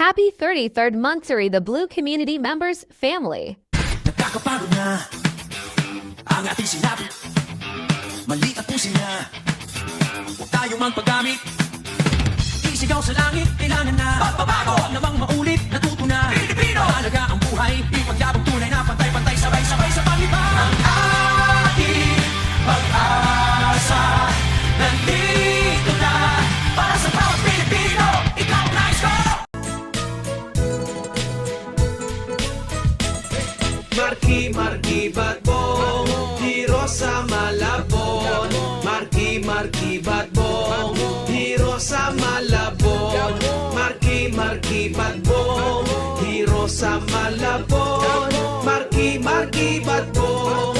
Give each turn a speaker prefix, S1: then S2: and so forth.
S1: Happy 33rd monthsary, the Blue Community Members family.
S2: Nakakapagod na ang ating sinabi. Mali at pusin na, huwag tayong magpagamit. Isigaw sa langit, kailangan na pagbabago. Huwag namang maulit, natuto na Pilipino. Mahalaga ang buhay, ipagyabang tunay na pantay-pantay, sabay-sabay sa pangiba. Ang ating pag-asa nandito na para sa bawat Pilipino. Ikaw ang nais ko.
S3: Marky Batbong, hero sa Malabon. Marky Batbong, hero sa Malabon. Marky Batbong, hero sa Malabon. Marky Batbong.